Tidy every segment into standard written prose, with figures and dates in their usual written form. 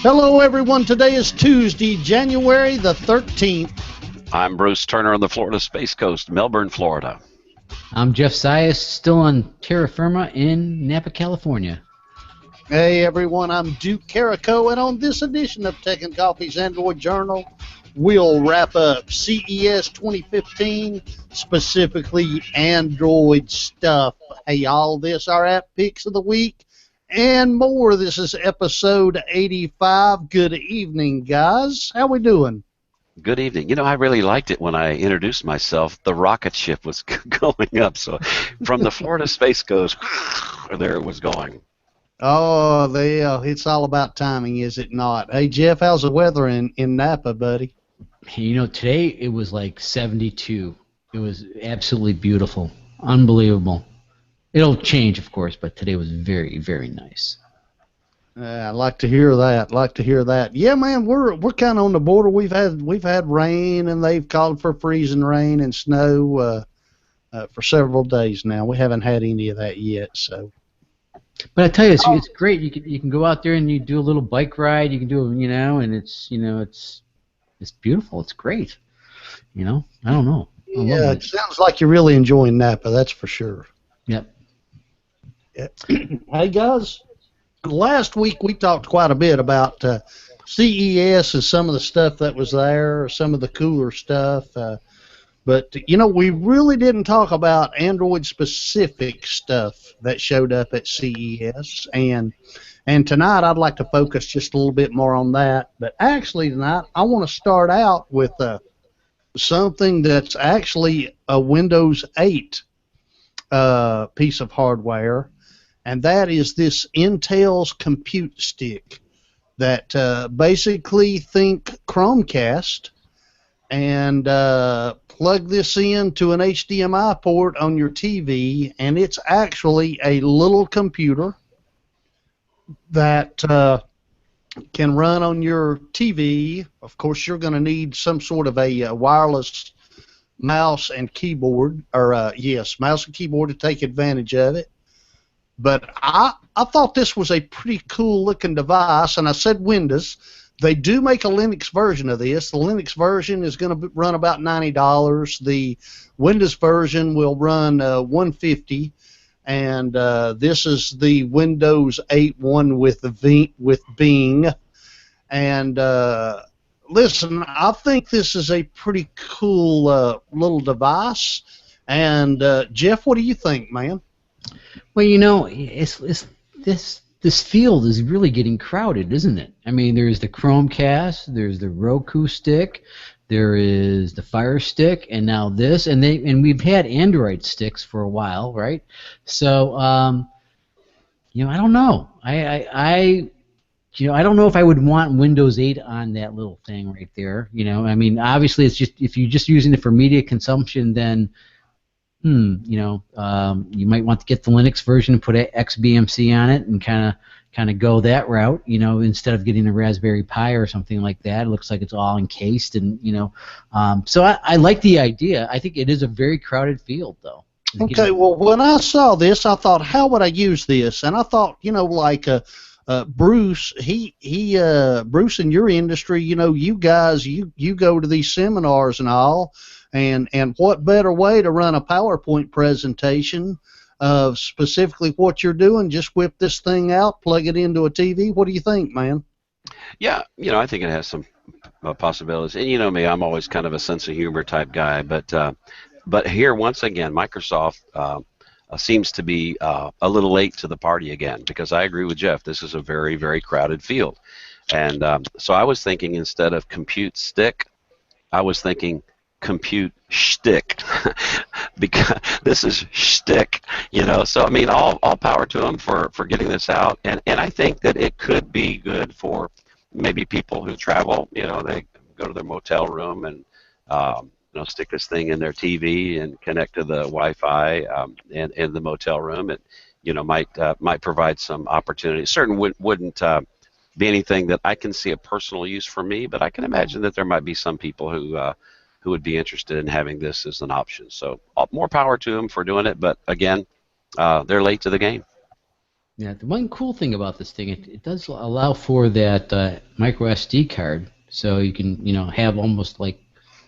Hello, everyone. Today is Tuesday, January the 13th. I'm Bruce Turner on the Florida Space Coast, Melbourne, Florida. I'm Jeff Sias, still on terra firma in Napa, California. Hey, everyone. I'm Duke Carico, and on this edition of Tech and Coffee's Android Journal, we'll wrap up CES 2015, specifically Android stuff. Hey, all this, our app picks of the week, and more. This is episode 85. Good evening, guys. How we doing? Good evening. You know, I really liked it when I introduced myself. The rocket ship was going up, so from the Florida Space Coast, there it was going. Oh, it's all about timing, is it not? Hey, Jeff, how's the weather in Napa, buddy? You know, today it was like 72. It was absolutely beautiful. Unbelievable. It'll change, of course, but today was very, very nice. I like to hear that. Yeah, man, we're kind of on the border. We've had rain, and they've called for freezing rain and snow for several days now. We haven't had any of that yet, so. But I tell you, it's great. You can go out there and you do a little bike ride. You can do, and it's beautiful. It's great. I don't know. Yeah, it sounds like you're really enjoying Napa. That's for sure. Yep. Hey guys, last week we talked quite a bit about CES and some of the stuff that was there, some of the cooler stuff. But, we really didn't talk about Android-specific stuff that showed up at CES. And tonight I'd like to focus just a little bit more on that. But actually tonight I want to start out with something that's actually a Windows 8 piece of hardware. And that is this Intel's Compute Stick that basically think Chromecast and plug this into an HDMI port on your TV, and it's actually a little computer that can run on your TV. Of course, you're going to need some sort of a wireless mouse and keyboard, or mouse and keyboard to take advantage of it. But I thought this was a pretty cool looking device, and I said Windows. They do make a Linux version of this. The Linux version is going to run about $90. The Windows version will run $150, and this is the Windows 8 one with Bing. And listen, I think this is a pretty cool little device. And Jeff, what do you think, man? Well, this field is really getting crowded, isn't it? I mean, there's the Chromecast, there's the Roku stick, there is the Fire Stick, and now this, and we've had Android sticks for a while, right? So, I don't know. I don't know if I would want Windows 8 on that little thing right there. I mean, obviously, it's just if you're just using it for media consumption, then. You might want to get the Linux version and put XBMC on it and kind of go that route, instead of getting a Raspberry Pi or something like that. It looks like it's all encased, and so I like the idea. I think it is a very crowded field, though. Okay, well, when I saw this, I thought, how would I use this? And I thought, like Bruce, Bruce in your industry, you guys, you go to these seminars and all. And what better way to run a PowerPoint presentation of specifically what you're doing? Just whip this thing out, plug it into a TV. What do you think, man? Yeah, I think it has some possibilities. And you know me, I'm always kind of a sense of humor type guy. But here, once again, Microsoft seems to be a little late to the party again, because I agree with Jeff. This is a very, very crowded field. And so I was thinking, instead of compute stick, I was thinking compute shtick, because this is shtick, so I mean, all power to them for getting this out, and I think that it could be good for maybe people who travel. They go to their motel room and stick this thing in their TV and connect to the Wi-Fi in the motel room. It might provide some opportunity. Certainly wouldn't be anything that I can see a personal use for me, but I can imagine that there might be some people who would be interested in having this as an option. So more power to them for doing it, but again, they're late to the game. Yeah, the one cool thing about this thing, it does allow for that micro SD card, so you can have almost like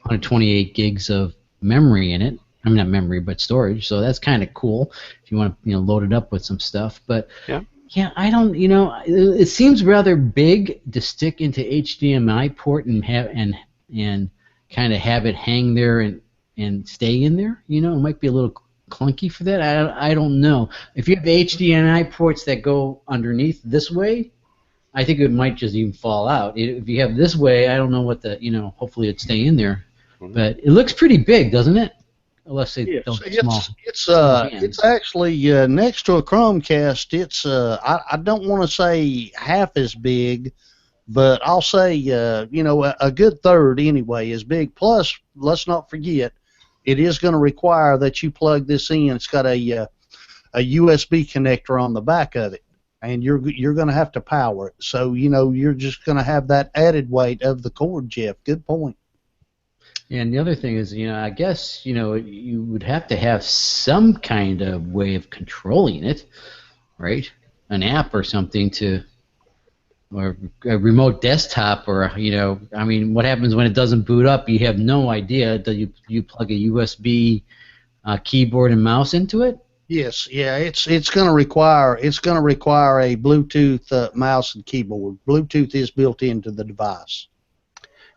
128 gigs of memory in it. I mean, not memory, but storage. So that's kind of cool if you want to load it up with some stuff. But Yeah. yeah, I don't. It seems rather big to stick into HDMI port and and kind of have it hang there and stay in there. It might be a little clunky for that. I don't know. If you have HDMI ports that go underneath this way, I think it might just even fall out. If you have this way, I don't know what the hopefully it'd stay in there. Mhm. But it looks pretty big, doesn't it? Unless they Yes, don't small. it's actually next to a Chromecast. It's I don't want to say half as big, but I'll say a good third anyway is big. Plus, let's not forget, it is going to require that you plug this in. It's got a USB connector on the back of it, and you're going to have to power it. So you're just going to have that added weight of the cord, Jeff. Good point. And the other thing is, I guess, you would have to have some kind of way of controlling it, right? An app or something or a remote desktop, or I mean, what happens when it doesn't boot up? You have no idea. Do you plug a USB keyboard and mouse into it? Yes, yeah, it's going to require a Bluetooth mouse and keyboard. Bluetooth is built into the device.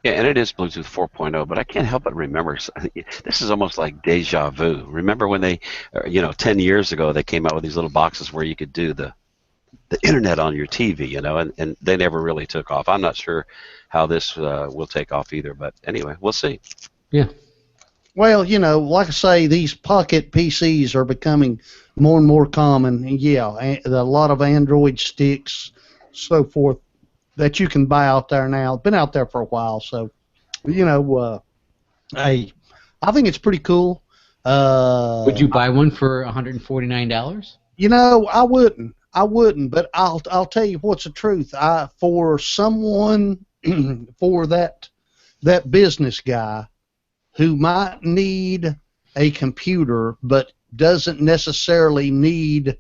Yeah, and it is Bluetooth 4.0, but I can't help but remember, this is almost like deja vu. Remember when 10 years ago, they came out with these little boxes where you could do the internet on your TV, and they never really took off. I'm not sure how this will take off either, but anyway, we'll see. Yeah. Well, like I say, these pocket PCs are becoming more and more common, and a lot of Android sticks, so forth, that you can buy out there now. Been out there for a while, so hey, I think it's pretty cool. Would you buy one for $149? I wouldn't, but I'll tell you what's the truth. For someone for that business guy who might need a computer but doesn't necessarily need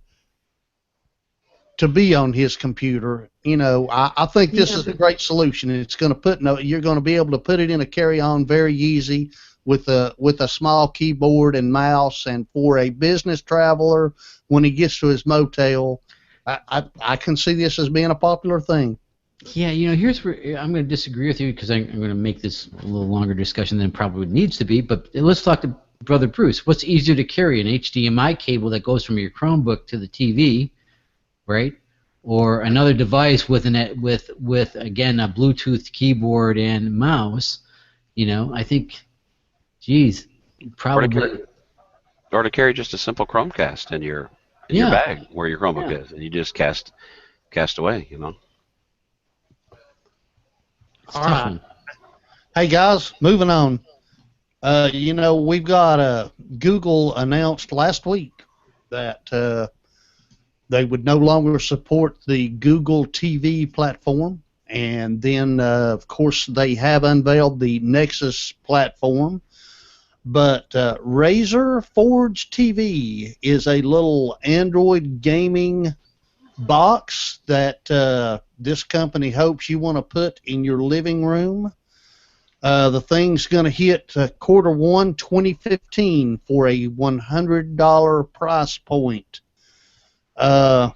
to be on his computer, I think this is a great solution. It's going to you're going to be able to put it in a carry-on very easy with a small keyboard and mouse, and for a business traveler when he gets to his motel, I can see this as being a popular thing. Yeah, here's where I'm going to disagree with you, because I'm going to make this a little longer discussion than it probably needs to be. But let's talk to Brother Bruce. What's easier to carry, an HDMI cable that goes from your Chromebook to the TV, right, or another device with again a Bluetooth keyboard and mouse? I think, geez, probably. Or to carry just a simple Chromecast in your bag where your Chromebook is, and you just cast away, All right. Hey guys, moving on. We've got Google announced last week that they would no longer support the Google TV platform, and then of course they have unveiled the Nexus platform. But Razer Forge TV is a little Android gaming box that this company hopes you want to put in your living room. The thing's going to hit Q1 2015 for a $100 price point. I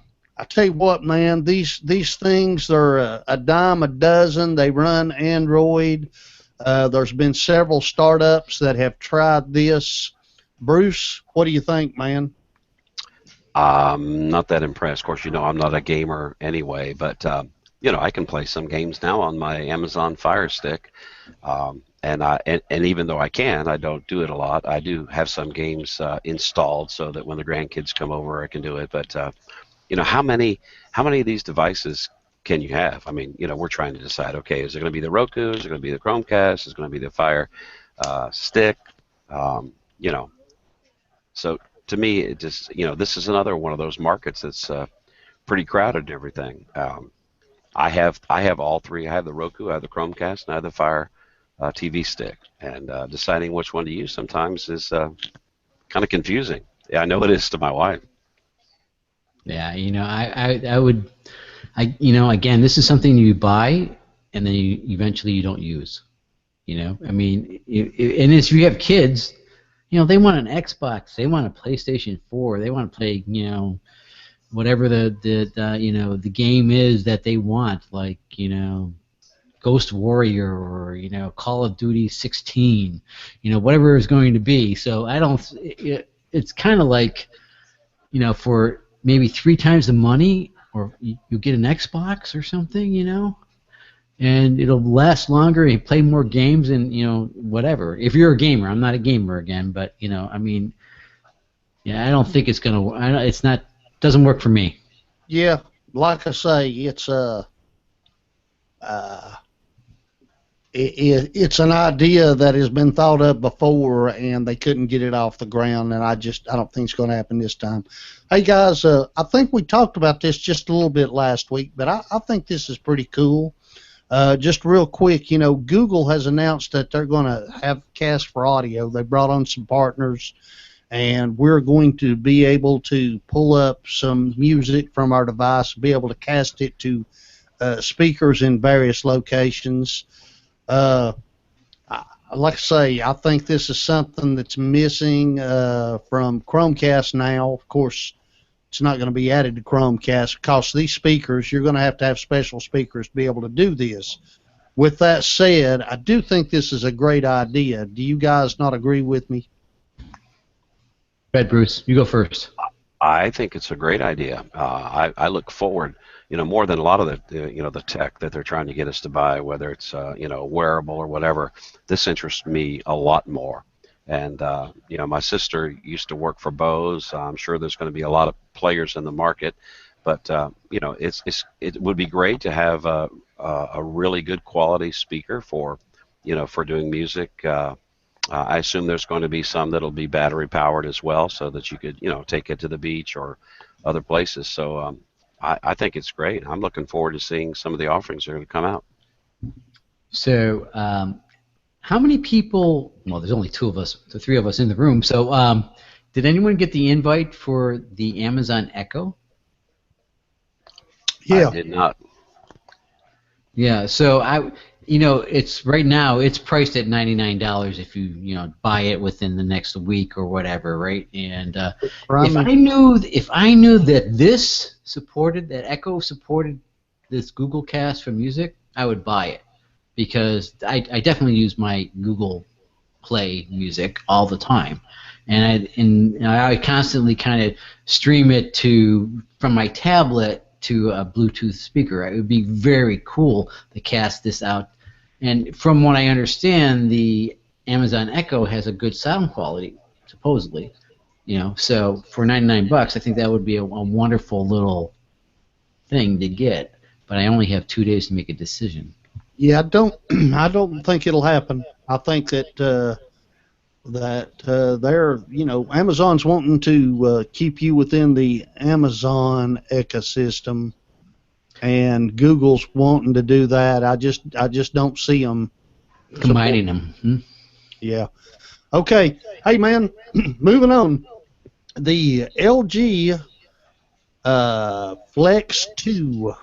tell you what, man, these things are a dime a dozen. They run Android. There's been several startups that have tried this. Bruce, what do you think, man? I'm not that impressed. Of course, I'm not a gamer anyway, but I can play some games now on my Amazon Fire Stick, and even though I don't do it a lot. I do have some games installed so that when the grandkids come over, I can do it. But how many of these devices can you have? I mean, we're trying to decide. Okay, is it going to be the Roku? Is it going to be the Chromecast? Is it going to be the Fire Stick? So to me, it just this is another one of those markets that's pretty crowded and everything. I have all three. I have the Roku, I have the Chromecast, and I have the Fire TV Stick. And deciding which one to use sometimes is kind of confusing. Yeah, I know it is to my wife. Yeah, I would, again, this is something you buy and then eventually you don't use. I mean, and if you have kids, they want an Xbox, they want a PlayStation 4, they want to play, whatever the game is that they want, like, Ghost Warrior or Call of Duty 16, whatever it's going to be. So I don't. It's kind of like, for maybe 3 times the money, or you get an Xbox or something, and it'll last longer. You play more games and whatever. If you're a gamer, I'm not a gamer again, but I mean, yeah, I don't think it's gonna. It's not. Doesn't work for me. Yeah, like I say, it's it's an idea that has been thought of before, and they couldn't get it off the ground, and I don't think it's going to happen this time. Hey guys, I think we talked about this just a little bit last week, but I think this is pretty cool. Just real quick, Google has announced that they're going to have Cast for Audio. They brought on some partners, and we're going to be able to pull up some music from our device, be able to cast it to speakers in various locations. Like I say, I think this is something that's missing from Chromecast now. Of course, it's not going to be added to Chromecast because these speakers, you're going to have special speakers to be able to do this. With that said, I do think this is a great idea. Do you guys not agree with me? Red Bruce, you go first. I think it's a great idea. I look forward, more than a lot of the tech that they're trying to get us to buy, whether it's wearable or whatever. This interests me a lot more. And my sister used to work for Bose. I'm sure there's going to be a lot of players in the market, but it would be great to have a really good quality speaker for doing music. I assume there's going to be some that'll be battery powered as well, so that you could take it to the beach or other places. So I think it's great. I'm looking forward to seeing some of the offerings that are going to come out. So how many people? Well, there's only the 3 of us in the room. So did anyone get the invite for the Amazon Echo? Yeah. I did not. Yeah. So it's right now it's priced at $99 if you buy it within the next week or whatever, right? And if I knew that Echo supported this Google Cast for music, I would buy it, because I definitely use my Google Play Music all the time, and I constantly kind of stream it from my tablet to a Bluetooth speaker. It would be very cool to cast this out. And from what I understand, the Amazon Echo has a good sound quality, supposedly. So for $99, I think that would be a wonderful little thing to get. But I only have 2 days to make a decision. Yeah, I don't think it'll happen. I think that they're Amazon's wanting to keep you within the Amazon ecosystem, and Google's wanting to do that. I just don't see them combining them. Hmm? Yeah. Okay. Hey man, moving on. The LG Flex 2.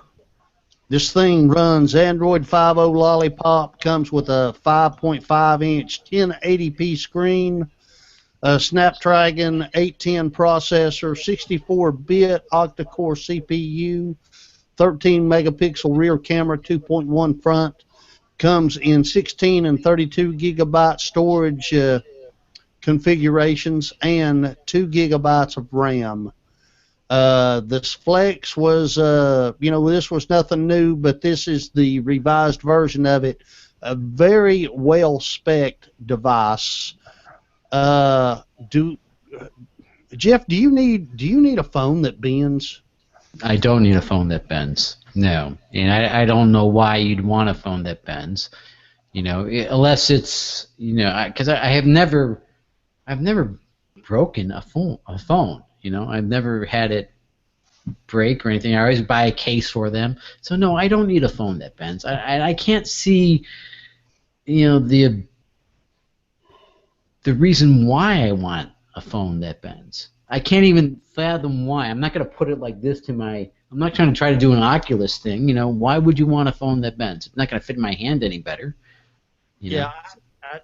This thing runs Android 5.0 Lollipop, comes with a 5.5-inch 1080p screen, a Snapdragon 810 processor, 64-bit octa-core CPU, 13-megapixel rear camera, 2.1 front, comes in 16 and 32 gigabyte storage configurations, and 2 gigabytes of RAM. This Flex was, this was nothing new, but this is the revised version of it. A very well-spec'd device. Jeff, do you need a phone that bends? I don't need a phone that bends. No, and I don't know why you'd want a phone that bends. Unless it's because I've never broken a phone. I've never had it break or anything. I always buy a case for them. So no, I don't need a phone that bends. I can't see, the reason why I want a phone that bends. I can't even fathom why. I'm not going to put it like this to my. I'm not trying to try to do an Oculus thing. You know, why would you want a phone that bends? It's not going to fit in my hand any better. You know? Yeah,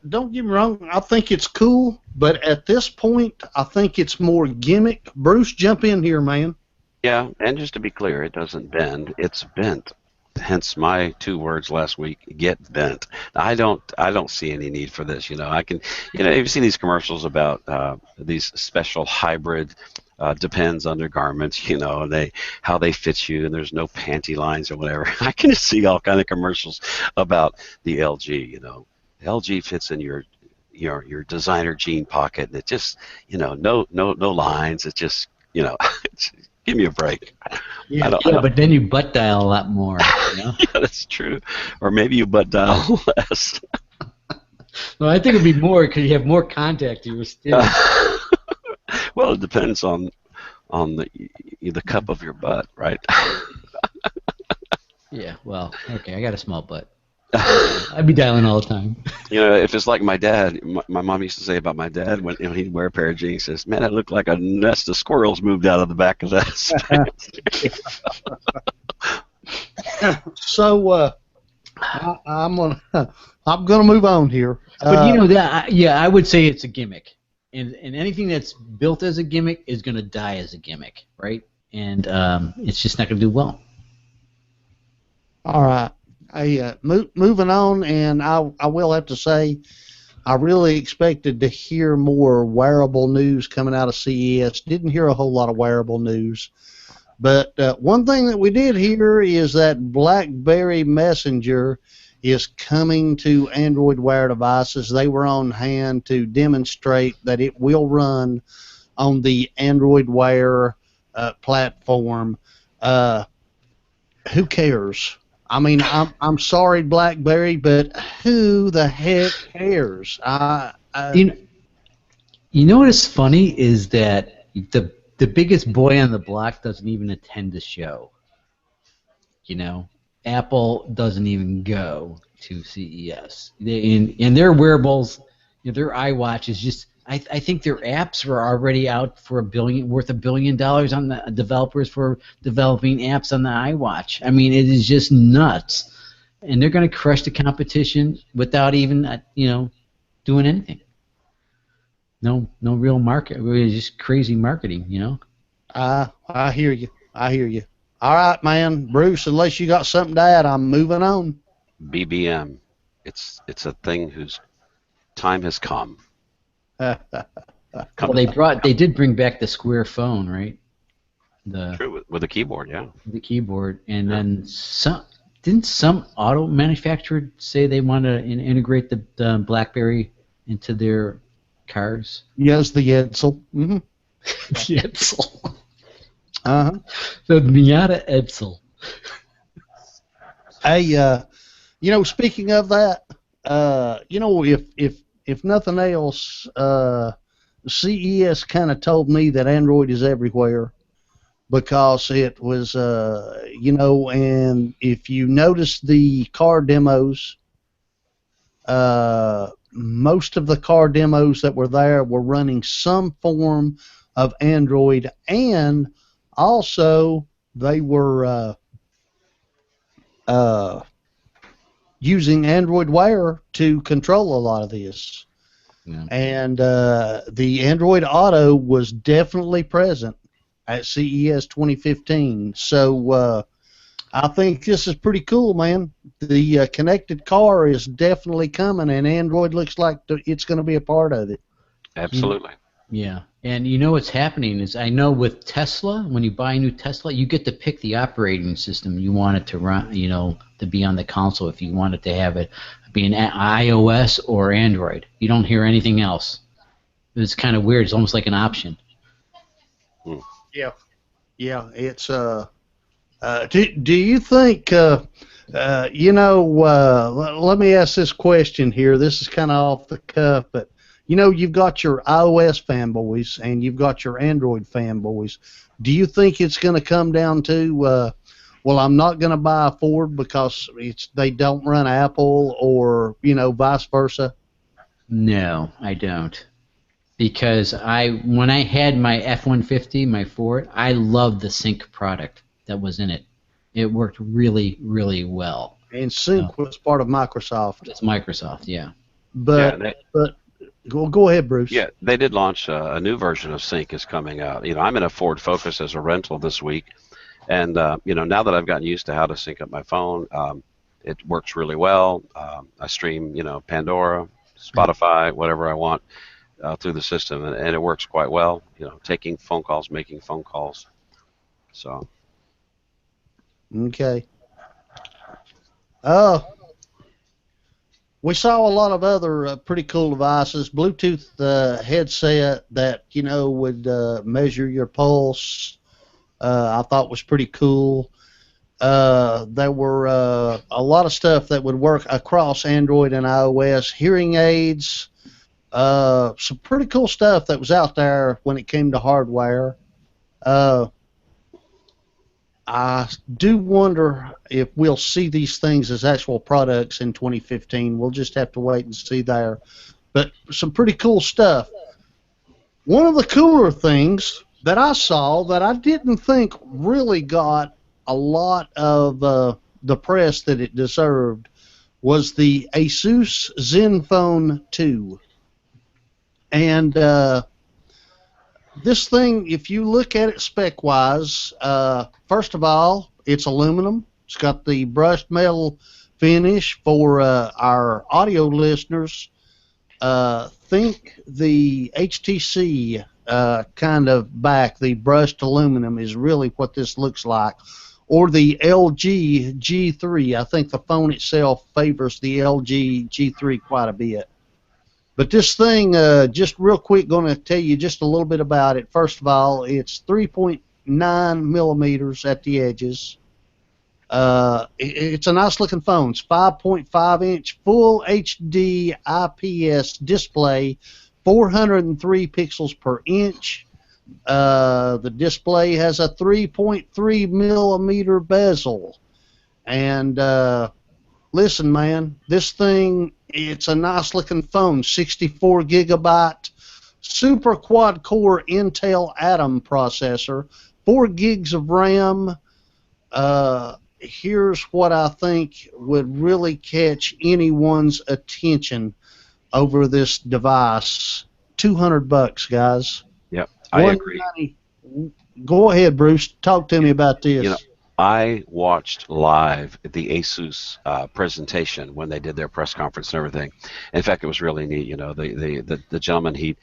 don't get me wrong. I think it's cool, but at this point, I think it's more gimmick. Bruce, jump in here, man. Yeah, and just to be clear, it doesn't bend. It's bent. Hence my 2 words last week: get bent. I don't see any need for this. I can, you've seen these commercials about these special hybrid Depends undergarments, and how they fit you, and there's no panty lines or whatever. I can just see all kind of commercials about the LG. LG fits in your designer jean pocket, and it just, no lines. It's just, give me a break. Yeah, but then you butt dial a lot more. Yeah, that's true. Or maybe you butt dial less. Well, I think it'd be more because you have more contact to your skin. Well, it depends on the cup of your butt, right? Yeah. Well, okay. I got a small butt. I'd be dialing all the time. If it's like my dad, my mom used to say about my dad when he'd wear a pair of jeans, he says, "Man, it looked like a nest of squirrels moved out of the back of that." So I'm gonna move on here. But that, yeah, I would say it's a gimmick, and anything that's built as a gimmick is gonna die as a gimmick, right? And it's just not gonna do well. All right. Moving on, and I will have to say, I really expected to hear more wearable news coming out of CES. Didn't hear a whole lot of wearable news. But one thing that we did hear is that BlackBerry Messenger is coming to Android Wear devices. They were on hand to demonstrate that it will run on the Android Wear platform. Who cares? I mean, I'm sorry, BlackBerry, but who the heck cares? You know what is funny is that the biggest boy on the block doesn't even attend the show. Apple doesn't even go to CES. And their wearables, their iWatch is just. I think their apps are already out for worth $1 billion on the developers for developing apps on the iWatch. I mean, it is just nuts, and they're going to crush the competition without even doing anything. No real market. It's just crazy marketing. I hear you. All right, man, Bruce. Unless you got something to add, I'm moving on. BBM, it's a thing whose time has come. Well, they did bring back the Square phone, right? True, with the keyboard, yeah. The keyboard, and then didn't some auto manufacturer say they want to integrate the BlackBerry into their cars? Yes, the Edsel. Mm-hmm. The Edsel. Uh-huh. The Miata Edsel. Hey, speaking of that, if nothing else, CES kind of told me that Android is everywhere because it was, and if you notice the car demos, most of the car demos that were there were running some form of Android, and also they were using Android Wear to control a lot of this. Yeah. And the Android Auto was definitely present at CES 2015. So I think this is pretty cool, man. The connected car is definitely coming, and Android looks like it's going to be a part of it. Absolutely. Yeah. And what's happening is, I know with Tesla, when you buy a new Tesla, you get to pick the operating system you want it to run, to be on the console, if you want it to have it be an iOS or Android. You don't hear anything else. It's kind of weird. It's almost like an option. Yeah. It's do you think let me ask this question here. This is kind of off the cuff, but you've got your iOS fanboys and you've got your Android fanboys. Do you think it's going to come down to, I'm not going to buy a Ford because they don't run Apple, or vice versa? No, I don't. because when I had my F-150, my Ford, I loved the Sync product that was in it. It worked really, really well. And Sync was part of Microsoft. It's Microsoft, yeah. But go ahead, Bruce. Yeah, they did launch a new version of Sync is coming out. I'm in a Ford Focus as a rental this week, and now that I've gotten used to how to sync up my phone, it works really well. I stream Pandora, Spotify, whatever I want through the system, and it works quite well. Taking phone calls, making phone calls. So. Okay. We saw a lot of other pretty cool devices. Bluetooth headset that would measure your pulse. I thought was pretty cool. There were a lot of stuff that would work across Android and iOS. Hearing aids. Some pretty cool stuff that was out there when it came to hardware. I do wonder if we'll see these things as actual products in 2015. We'll just have to wait and see there. But some pretty cool stuff. One of the cooler things that I saw that I didn't think really got a lot of the press that it deserved was the Asus ZenFone 2. And this thing, if you look at it spec-wise, first of all, it's aluminum. It's got the brushed metal finish. For our audio listeners, think the HTC kind of back, the brushed aluminum is really what this looks like. Or the LG G3. I think the phone itself favors the LG G3 quite a bit. But this thing, just real quick, going to tell you just a little bit about it. First of all, it's 3.9 millimeters at the edges. It's a nice looking phone. It's 5.5-inch full HD IPS display, 403 pixels per inch. The display has a 3.3 millimeter bezel. And listen, man, this thing, it's a nice looking phone. 64 gigabyte super quad core Intel Atom processor, 4 gigs of RAM. Here's what I think would really catch anyone's attention over this device. $200, guys. Yep, I agree. Go ahead, Bruce. Talk to me about this. I watched live the Asus presentation when they did their press conference and everything. In fact, it was really neat. The gentleman he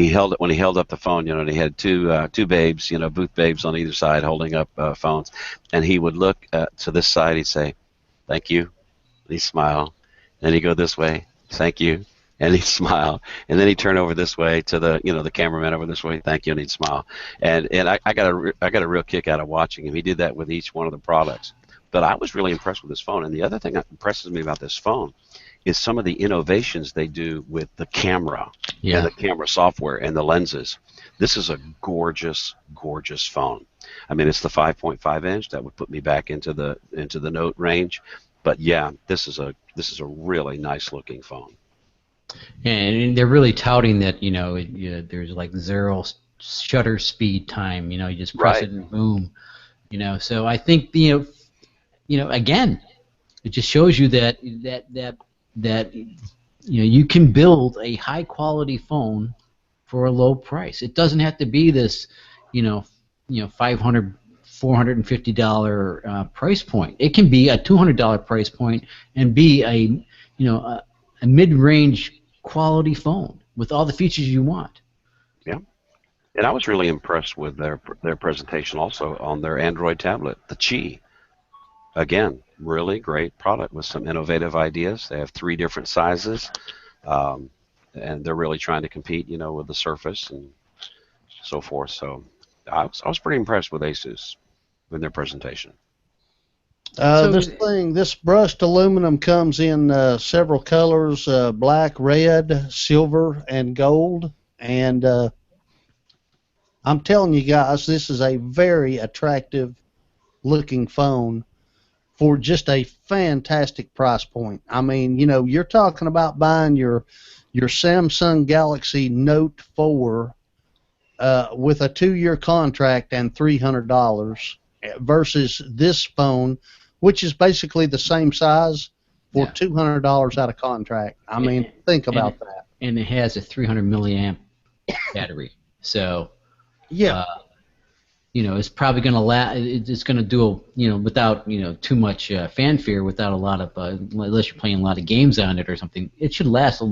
held it when he held up the phone. And he had two babes, booth babes on either side holding up phones, and he would look to this side. He'd say, "Thank you," and he'd smile. Then he'd go this way, "Thank you," and he'd smile, and then he'd turn over this way to the cameraman over this way, "Thank you," and he'd smile. And I got a real kick out of watching him. He did that with each one of the products. But I was really impressed with this phone. And the other thing that impresses me about this phone is some of the innovations they do with the camera and the camera software and the lenses. This is a gorgeous, gorgeous phone. I mean, it's the 5.5-inch that would put me back into the Note range. But yeah, this is a really nice looking phone. And they're really touting that there's like 0 shutter speed time. You just press it and boom. So I think again, it just shows you that you can build a high quality phone for a low price. It doesn't have to be this $500, $450 price point. It can be a $200 price point and be a mid-range quality phone with all the features you want. Yeah, and I was really impressed with their presentation also on their Android tablet, the Qi. Again, really great product with some innovative ideas. They have 3 different sizes, and they're really trying to compete, with the Surface and so forth. So I was pretty impressed with Asus in their presentation. This brushed aluminum comes in several colors: black, red, silver, and gold. And I'm telling you guys, this is a very attractive looking phone for just a fantastic price point. I mean, you're talking about buying your your Samsung Galaxy Note 4 with a 2-year contract and $300 versus this phone, which is basically the same size, for $200 out of contract. I mean, think about that. And it has a 300 milliamp battery, so Yeah. It's probably going to last. It's going to do without too much fanfare, without a lot of unless you're playing a lot of games on it or something. It should last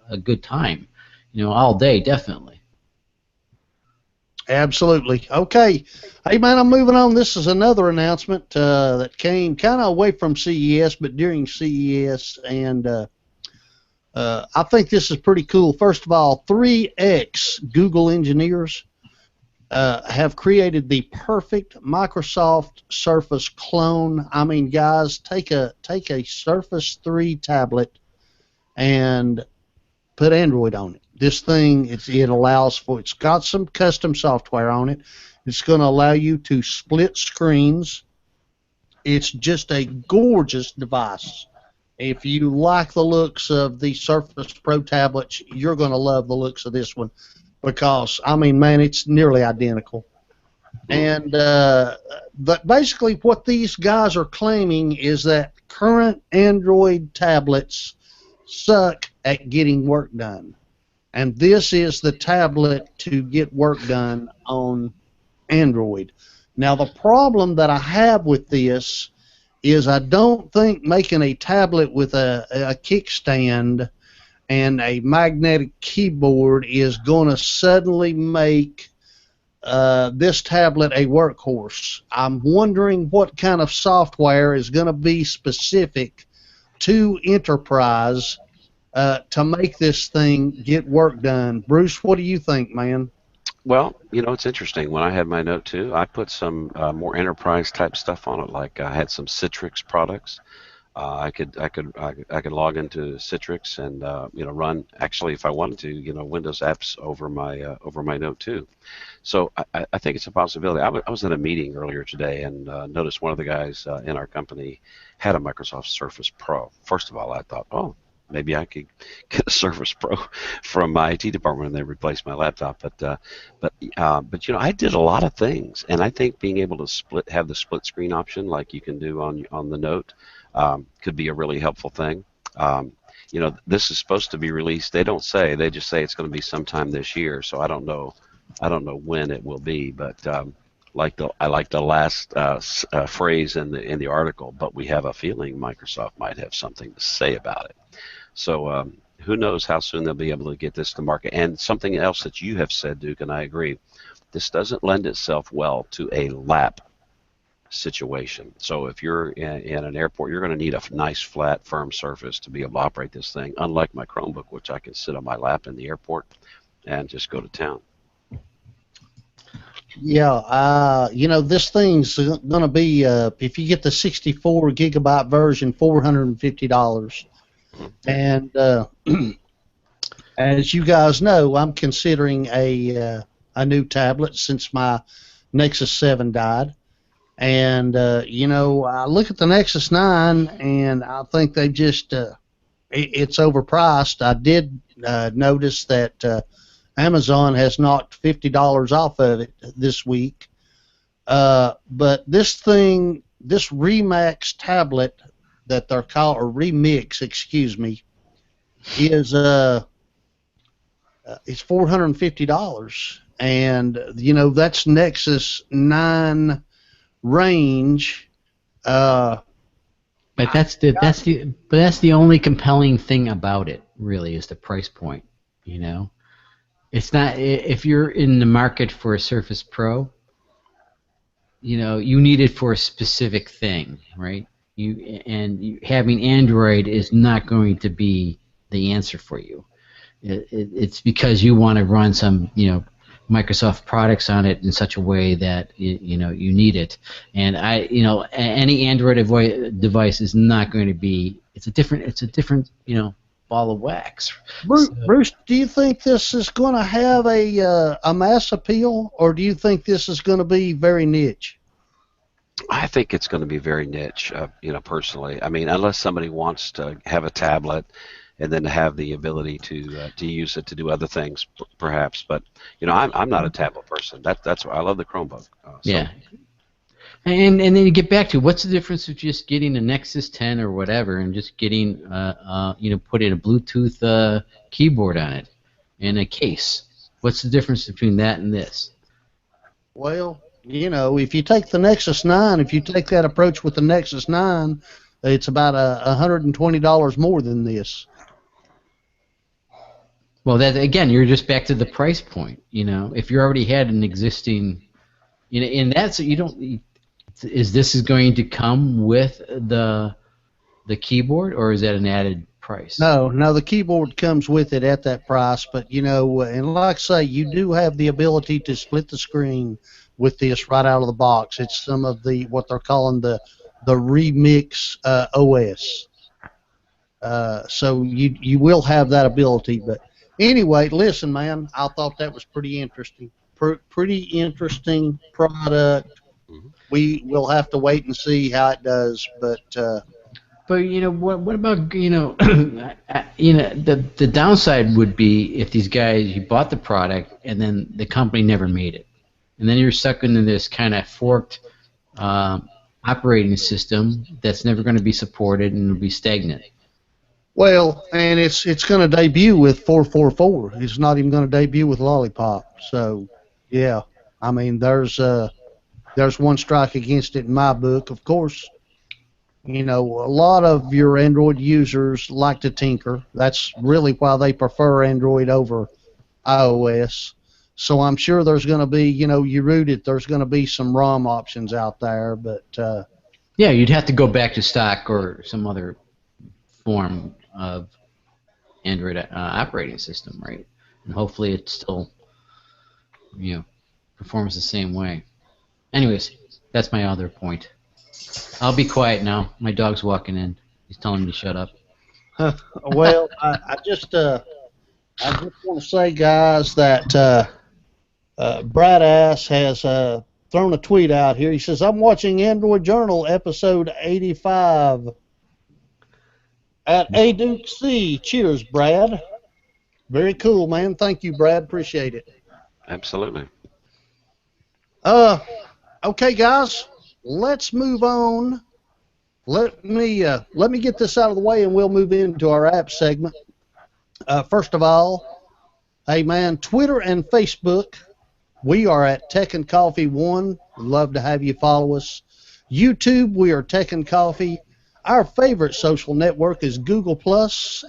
a good time, all day definitely. Absolutely. Okay. Hey, man, I'm moving on. This is another announcement that came kind of away from CES, but during CES, and I think this is pretty cool. First of all, 3X Google engineers have created the perfect Microsoft Surface clone. I mean, guys, take a Surface 3 tablet and put Android on it. This thing, it allows for, it's got some custom software on it. It's going to allow you to split screens. It's just a gorgeous device. If you like the looks of the Surface Pro tablets, you're going to love the looks of this one because, I mean, man, it's nearly identical. And but basically what these guys are claiming is that current Android tablets suck at getting work done. And this is the tablet to get work done on Android. Now, the problem that I have with this is I don't think making a tablet with a kickstand and a magnetic keyboard is going to suddenly make this tablet a workhorse. I'm wondering what kind of software is going to be specific to Enterprise to make this thing get work done. Bruce, what do you think, man? Well, it's interesting. When I had my Note 2, I put some more enterprise type stuff on it. Like I had some Citrix products. I could log into Citrix and run, actually, if I wanted to, Windows apps over my Note 2. So I think it's a possibility. I was in a meeting earlier today and noticed one of the guys in our company had a Microsoft Surface Pro. First of all, I thought, oh, maybe I could get a Surface Pro from my IT department and they replaced my laptop. But I did a lot of things, and I think being able to have the split screen option like you can do on the Note could be a really helpful thing. This is supposed to be released. They don't say. They just say it's going to be sometime this year. So I don't know when it will be. But I like the last phrase in the article. But we have a feeling Microsoft might have something to say about it. So who knows how soon they'll be able to get this to market. And something else that you have said, Duke, and I agree, this doesn't lend itself well to a lap situation. So if you're in an airport, you're going to need a nice, flat, firm surface to be able to operate this thing, unlike my Chromebook, which I can sit on my lap in the airport and just go to town. Yeah, this thing's going to be, if you get the 64 gigabyte version, $450. And as you guys know, I'm considering a new tablet since my Nexus 7 died. And, I look at the Nexus 9, and I think they just, it's overpriced. I did notice that Amazon has knocked $50 off of it this week. But this thing, this Remax tablet that they're called, or Remix, excuse me, is it's $450. And, that's Nexus 9 range. But that's the only compelling thing about it, really, is the price point. It's not, if you're in the market for a Surface Pro, you need it for a specific thing, right? Having Android is not going to be the answer for you. It's because you want to run some Microsoft products on it in such a way that you need it. And any Android device is not going to be. It's a different ball of wax. Bruce, do you think this is going to have a mass appeal, or do you think this is going to be very niche? I think it's going to be very niche, personally. I mean, unless somebody wants to have a tablet and then have the ability to use it to do other things, perhaps. But I'm not a tablet person. That's why I love the Chromebook. Yeah. And then you get back to what's the difference of just getting a Nexus 10 or whatever and just getting putting a Bluetooth keyboard on it and a case. What's the difference between that and this? Well, if you take the Nexus 9, if you take that approach with the Nexus 9, it's about $120 more than this. Well, that again, you're just back to the price point. If you already had an existing, and that's you don't. Is this going to come with the keyboard, or is that an added price? No, the keyboard comes with it at that price. But and like I say, you do have the ability to split the screen with this right out of the box. It's some of what they're calling the Remix OS. So you will have that ability. But anyway, listen, man, I thought that was pretty interesting. Pretty interesting product. We will have to wait and see how it does, but what about the downside would be if these guys, you bought the product and then the company never made it, and then you're stuck into this kind of forked operating system that's never going to be supported and will be stagnant. Well, and it's going to debut with 444. It's not even going to debut with Lollipop. So yeah, I mean there's one strike against it in my book. Of course, a lot of your Android users like to tinker. That's really why they prefer Android over iOS. So I'm sure there's going to be, you root it, there's going to be some ROM options out there. But yeah, you'd have to go back to stock or some other form of Android operating system, right? And hopefully it still, performs the same way. Anyways, that's my other point. I'll be quiet now. My dog's walking in. He's telling me to shut up. Well, I just want to say, guys, that Brad Ass has thrown a tweet out here. He says, "I'm watching Android Journal episode 85 at A Duke C. Cheers, Brad." Very cool, man. Thank you, Brad. Appreciate it. Absolutely. Okay, guys, let's move on. Let me get this out of the way, and we'll move into our app segment. First of all, hey man, Twitter and Facebook, we are at Tech and Coffee 1. We'd love to have you follow us. YouTube, we are Tech and Coffee. Our favorite social network is Google+,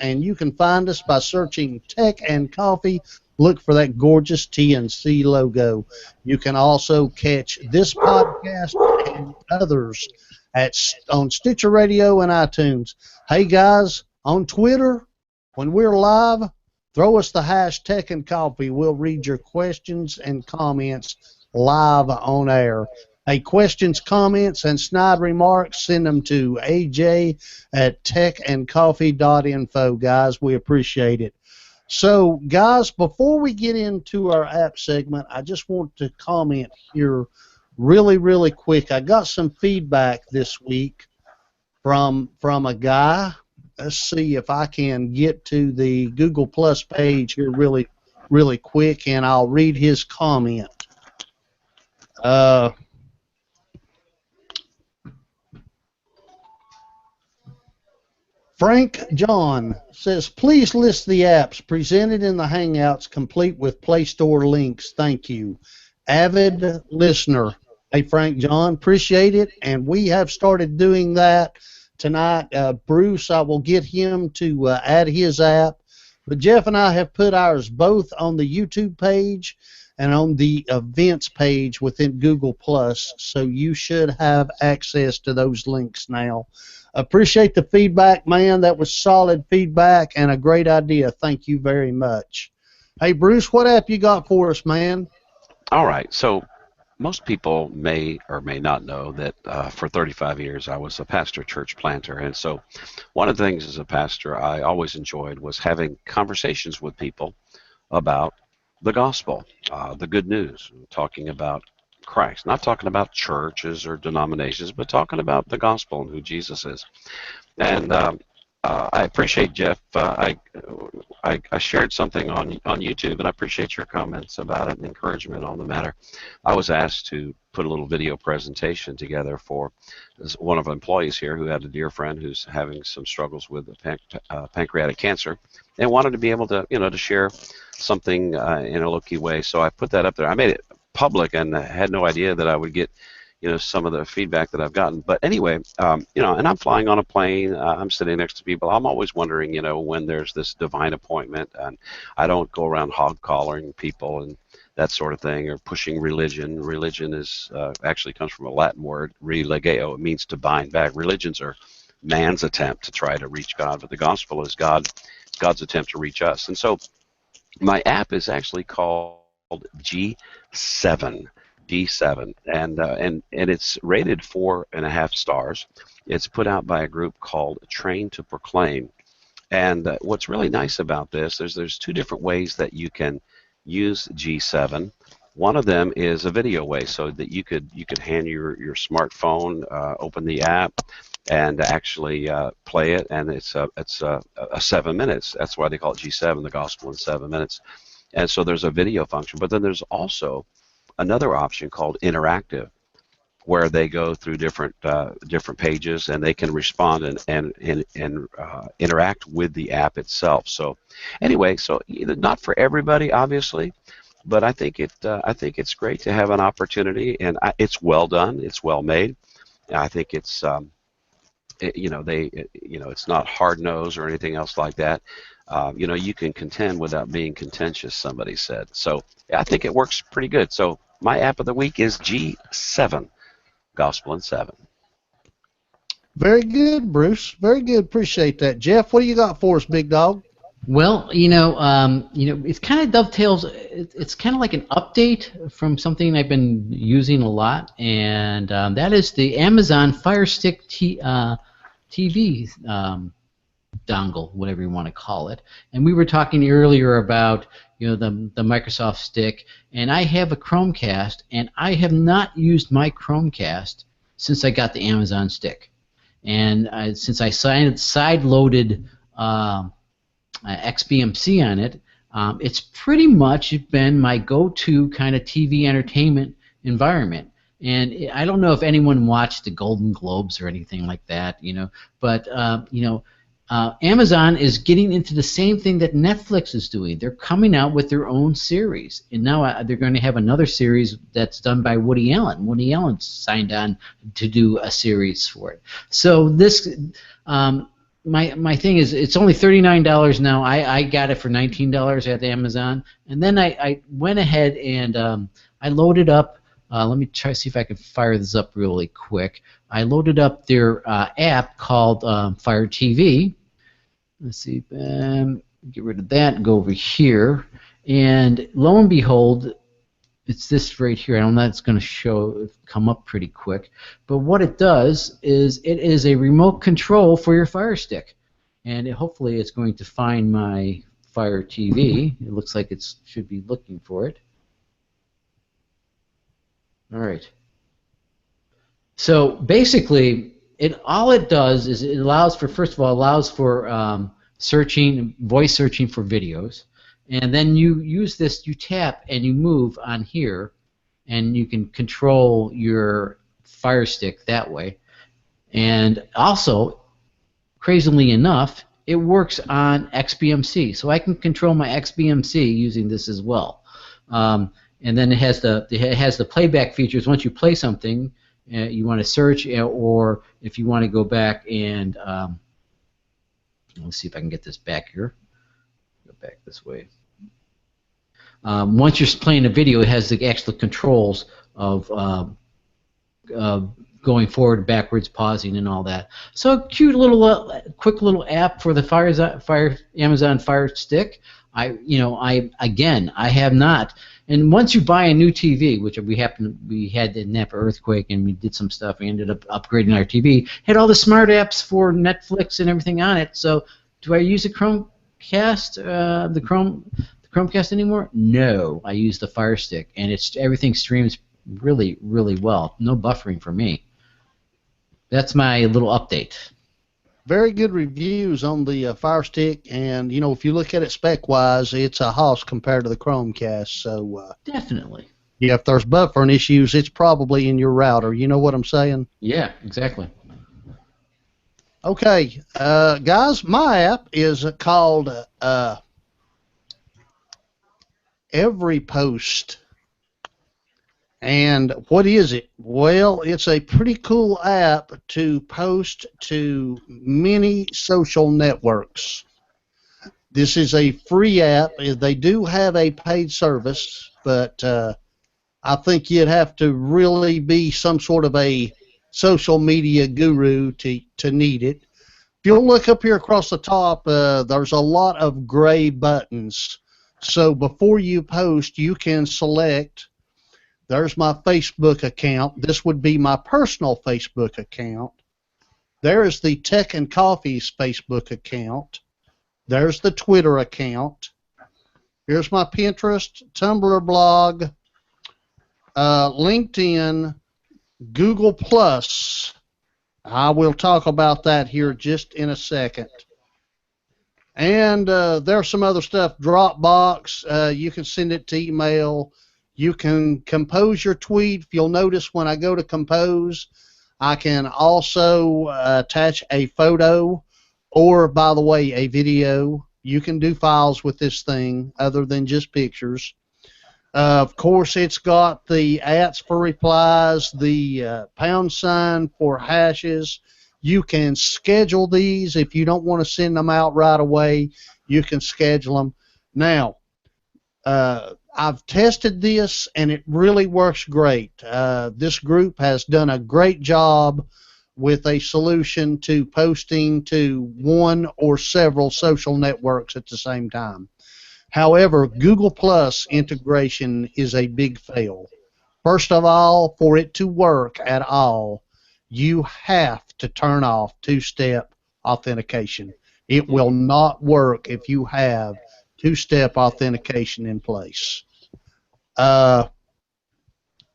and you can find us by searching Tech and Coffee. Look for that gorgeous TNC logo. You can also catch this podcast and others on Stitcher Radio and iTunes. Hey guys, on Twitter, when we're live, throw us the hashtag and coffee. We'll read your questions and comments live on air. Hey, questions, comments, and snide remarks, send them to aj@techandcoffee.info, guys. We appreciate it. So, guys, before we get into our app segment, I just want to comment here really, really quick. I got some feedback this week from a guy. Let's see if I can get to the Google Plus page here really, really quick, and I'll read his comment. Frank John says, please list the apps presented in the Hangouts complete with Play Store links. Thank you. Avid listener. Hey, Frank John, appreciate it. And we have started doing that tonight. Bruce, I will get him to add his app. But Jeff and I have put ours both on the YouTube page and on the events page within Google+. So you should have access to those links now. Appreciate the feedback, man. That was solid feedback and a great idea. Thank you very much. Hey, Bruce, what app you got for us, man? All right. So most people may or may not know that for 35 years I was a pastor, church planter. And so one of the things as a pastor I always enjoyed was having conversations with people about the gospel, the good news, talking about Christ, not talking about churches or denominations, but talking about the gospel and who Jesus is. And I appreciate Jeff. I shared something on YouTube, and I appreciate your comments about it and encouragement on the matter. I was asked to put a little video presentation together for one of the employees here who had a dear friend who's having some struggles with pancreatic cancer, and wanted to be able to, to share something in a low-key way. So I put that up there. I made it public and had no idea that I would get some of the feedback that I've gotten. But anyway, and I'm flying on a plane. I'm sitting next to people. I'm always wondering, when there's this divine appointment, and I don't go around hog-collaring people and that sort of thing, or pushing religion. Religion is actually comes from a Latin word, religeo. It means to bind back. Religions are man's attempt to try to reach God, but the gospel is God's attempt to reach us. And so my app is actually called G7. G7, and it's rated 4.5 stars. It's put out by a group called Train to Proclaim. And what's really nice about this is there's two different ways that you can use G7. One of them is a video way, so that you could hand your smartphone, open the app, and actually play it. And it's 7 minutes. That's why they call it G7, the gospel in 7 minutes. And so there's a video function, but then there's also another option called interactive, where they go through different pages and they can respond and interact with the app itself. So anyway, so not for everybody, obviously, but I think it's great to have an opportunity, and it's well done, it's well made. I think it's it's not hard nosed or anything else like that. You can contend without being contentious, somebody said. So I think it works pretty good. So my app of the week is G7, Gospel in 7. Very good, Bruce. Very good. Appreciate that. Jeff, what do you got for us, big dog? Well, it kind of dovetails. It's kind of like an update from something I've been using a lot, and that is the Amazon Fire Stick TV dongle, whatever you want to call it. And we were talking earlier about the Microsoft Stick, and I have a Chromecast, and I have not used my Chromecast since I got the Amazon Stick. And since I side-loaded XBMC on it, it's pretty much been my go-to kind of TV entertainment environment. And I don't know if anyone watched the Golden Globes or anything like that, but Amazon is getting into the same thing that Netflix is doing. They're coming out with their own series, and now they're going to have another series that's done by Woody Allen. Woody Allen signed on to do a series for it. So this, my thing is, it's only $39 now. I got it for $19 at Amazon, and then I went ahead and I loaded up. Let me try to see if I can fire this up really quick. I loaded up their app called Fire TV. Let's see, get rid of that and go over here. And lo and behold, it's this right here. I don't know if it's going to come up pretty quick. But what it does is it is a remote control for your Fire Stick. And hopefully it's going to find my Fire TV. It looks like it should be looking for it. All right. So basically, all it does is it allows for, first of all, voice searching for videos, and then you use this, you tap and you move on here, and you can control your Fire Stick that way. And also, crazily enough, it works on XBMC, so I can control my XBMC using this as well. And then it has the playback features. Once you play something, you want to search, or if you want to go back and let's see if I can get this back here. Go back this way. Once you're playing a video, it has the actual controls of going forward, backwards, pausing, and all that. So a cute little, quick little app for the Amazon Fire Stick. I have not. And once you buy a new TV, which we had the Napa earthquake, and we did some stuff. We ended up upgrading our TV. Had all the smart apps for Netflix and everything on it. So, do I use the Chromecast, the Chromecast anymore? No, I use the Fire Stick, and everything streams really, really well. No buffering for me. That's my little update. very good reviews on the Fire Stick, and you know, if you look at it spec-wise, it's a hoss compared to the Chromecast. So Definitely. yeah, if there's buffering issues, it's probably in your router. You know what I'm saying? Yeah, exactly. Okay, guys, my app is called Every Post. And what is it? Well, it's a pretty cool app to post to many social networks. This is a free app. They do have a paid service, but I think you'd have to really be some sort of a social media guru to need it. If you'll look up here across the top, there's a lot of gray buttons. So before you post, you can select. There's my Facebook account. This would be my personal Facebook account. There's the Tech and Coffee's Facebook account. There's the Twitter account. Here's my Pinterest, Tumblr blog, LinkedIn, Google Plus. I will talk about that here just in a second. And there's some other stuff. Dropbox. You can send it to email. You can compose your tweet. If you'll notice when I go to compose, I can also attach a photo or, by the way, a video. You can do files with this thing other than just pictures. Of course, it's got the @ for replies, the # for hashes. You can schedule these. If you don't want to send them out right away, you can schedule them. Now, I've tested this, and it really works great. This group has done a great job with a solution to posting to one or several social networks at the same time. However, Google Plus integration is a big fail. First of all, for it to work at all, you have to turn off two-step authentication. It will not work if you have two-step authentication in place.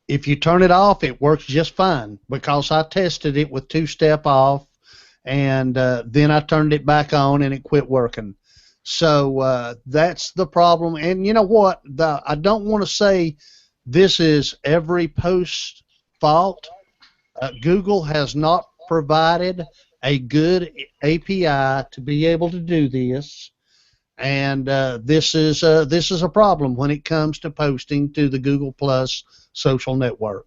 If you turn it off, it works just fine because I tested it with two-step off, and then I turned it back on and it quit working. So that's the problem. And you know what? I don't want to say this is every post's fault. Google has not provided a good API to be able to do this. And this is a problem when it comes to posting to the Google Plus social network.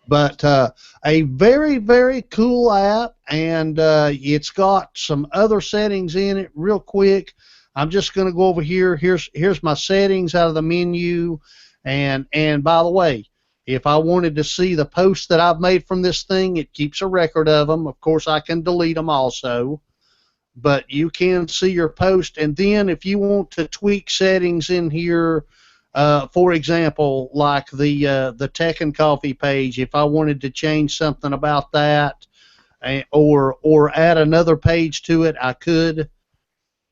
But a very, very cool app, and it's got some other settings in it real quick. I'm just going to go over here. Here's my settings out of the menu. And by the way, if I wanted to see the posts that I've made from this thing, it keeps a record of them. Of course, I can delete them also. But you can see your post, and then if you want to tweak settings in here, for example, like the Tech and Coffee page, if I wanted to change something about that, or add another page to it, I could.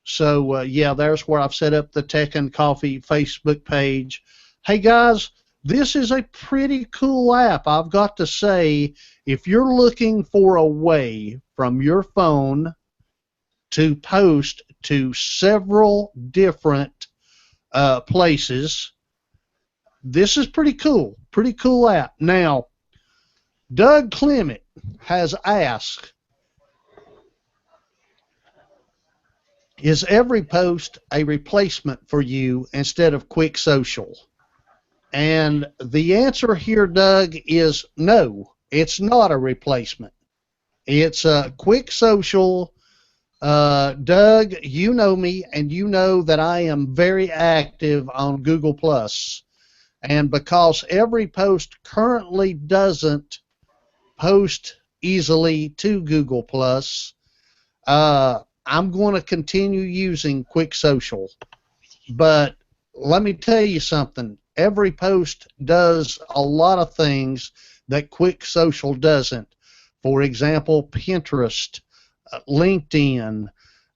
So yeah, there's where I've set up the Tech and Coffee Facebook page. Hey guys, this is a pretty cool app. I've got to say, if you're looking for a way from your phone to post to several different places, this is pretty cool. Pretty cool app. Now, Doug Clement has asked, is every post a replacement for you instead of Quick Social? And the answer here, Doug, is no. It's not a replacement. It's a Quick Social. Doug, you know me, and you know that I am very active on Google Plus. And because every post currently doesn't post easily to Google Plus, I'm going to continue using Quick Social. But let me tell you something. Every post does a lot of things that Quick Social doesn't. For example, Pinterest, LinkedIn,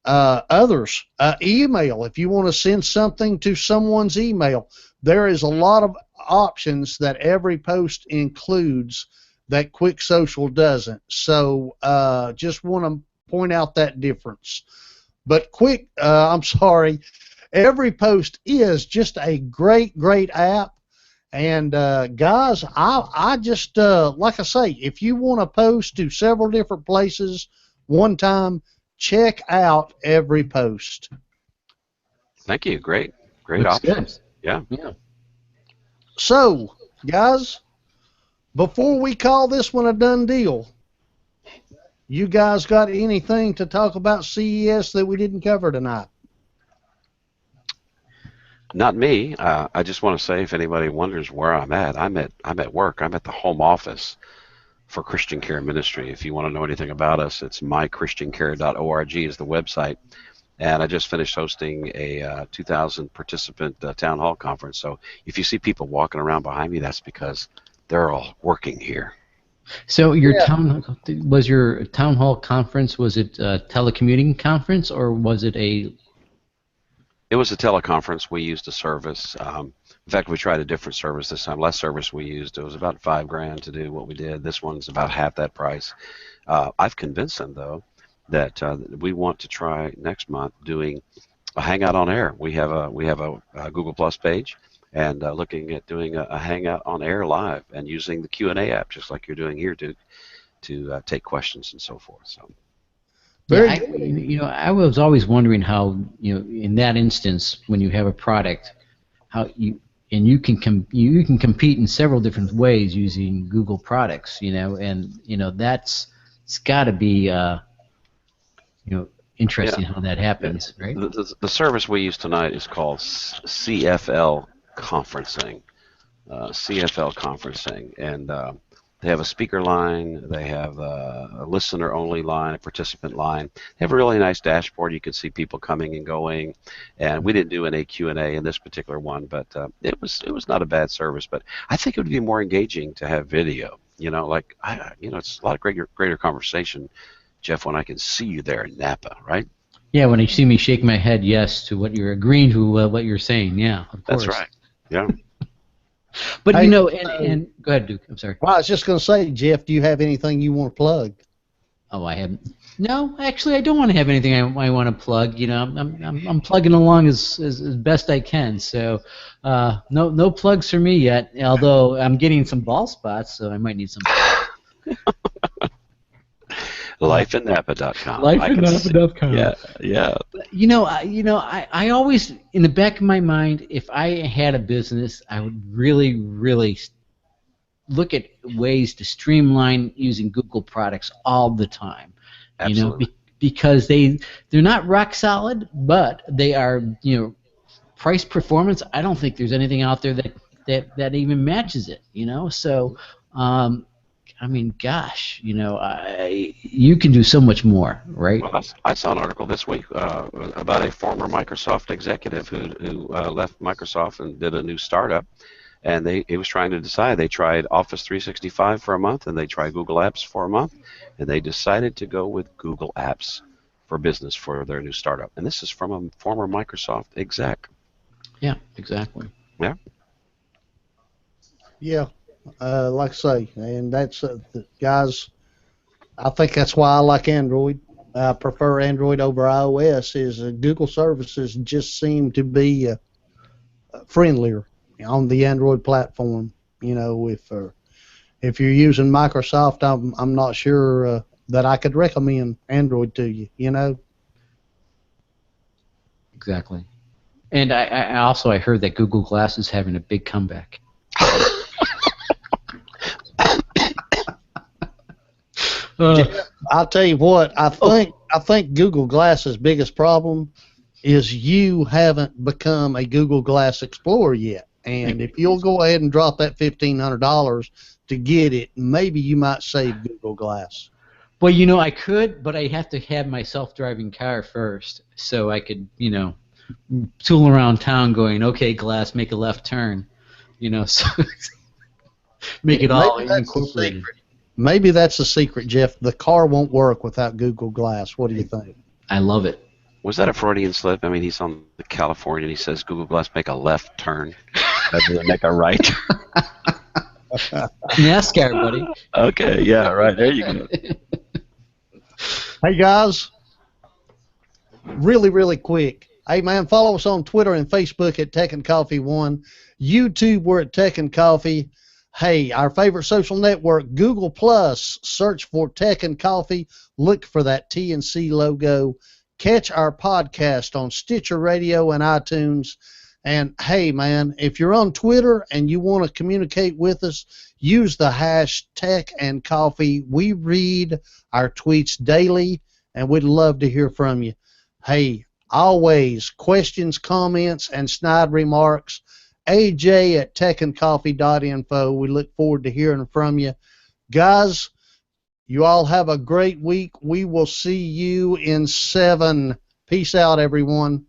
others, email. If you want to send something to someone's email, there is a lot of options that every post includes that Quick Social doesn't. So just want to point out that difference. But quick, I'm sorry, Every Post is just a great, great app. And guys, I just like I say, if you want to post to several different places one time, check out Every Post. Thank you. Great Looks option. good. Yeah. So, guys, before we call this one a done deal, you guys got anything to talk about CES that we didn't cover tonight? Not me. I just want to say, if anybody wonders where I'm at work. I'm at the home office for Christian Care Ministry. If you want to know anything about us, it's mychristiancare.org is the website. And I just finished hosting a 2,000 participant town hall conference. So if you see people walking around behind me, that's because they're all working here. So your town hall conference, was it a telecommuting conference, or was it a? It was a teleconference. We used a service. In fact, we tried a different service this time. Last service we used, it was about $5,000 to do what we did. This one's about half that price. I've convinced them, though, that we want to try next month doing a Hangout on Air. We have a Google Plus page, and looking at doing a Hangout on Air live and using the Q&A app, just like you're doing here, to take questions and so forth. So. I was always wondering how, in that instance, when you have a product, how you can compete in several different ways using Google products, that's it's got to be interesting how that happens, right? The service we use tonight is called CFL Conferencing. CFL Conferencing, and they have a speaker line, they have a listener-only line, a participant line. They have a really nice dashboard. You can see people coming and going. And we didn't do an Q&A in this particular one, but it was not a bad service. But I think it would be more engaging to have video. It's a lot of greater conversation, Jeff, when I can see you there in Napa, right? Yeah, when you see me shake my head yes to what you're agreeing to, what you're saying, yeah, of course. That's right. Yeah. But and go ahead, Duke. I'm sorry. Well, I was just going to say, Jeff, do you have anything you want to plug? Oh, I haven't. No, actually, I don't want to have anything I want to plug. I'm plugging along as best I can. So, no plugs for me yet. Although I'm getting some ball spots, so I might need some. LifeInNapa.com. LifeInNapa.com. Yeah. I always, in the back of my mind, if I had a business, I would really, really look at ways to streamline using Google products all the time. Absolutely. Because they're not rock solid, but they are, price performance. I don't think there's anything out there that even matches it. So. I mean, gosh, you can do so much more, right? Well, I saw an article this week about a former Microsoft executive who left Microsoft and did a new startup, and he was trying to decide. They tried Office 365 for a month, and they tried Google Apps for a month, and they decided to go with Google Apps for Business for their new startup. And this is from a former Microsoft exec. Yeah, exactly. Yeah. Yeah. Like I say, and that's guys. I think that's why I like Android. I prefer Android over iOS. Is Google services just seem to be friendlier on the Android platform. If you're using Microsoft, I'm not sure that I could recommend Android to you. Exactly. And I also heard that Google Glass is having a big comeback. I'll tell you what, I think Google Glass's biggest problem is you haven't become a Google Glass Explorer yet. And if you'll go ahead and drop that $1,500 to get it, maybe you might save Google Glass. Well, I could, but I have to have my self-driving car first, so I could, tool around town going, okay, Glass, make a left turn, so make it all incorporated. Maybe that's the secret, Jeff. The car won't work without Google Glass. What do you think? I love it. Was that a Freudian slip? I mean, he's on the California and he says Google Glass make a left turn rather than make a right. NASCAR, buddy. Okay, yeah, right. There you go. Hey guys, really, really quick. Hey man, follow us on Twitter and Facebook at Tech and Coffee One. YouTube, we're at Tech and Coffee. Hey, our favorite social network, Google Plus. Search for Tech and Coffee. Look for that TNC logo. Catch our podcast on Stitcher Radio and iTunes. And hey man, if you're on Twitter and you want to communicate with us, use the hash Tech and Coffee. We read our tweets daily, and we'd love to hear from you. Hey, always questions, comments, and snide remarks. AJ at techandcoffee.info. We look forward to hearing from you. Guys, you all have a great week. We will see you in 7. Peace out, everyone.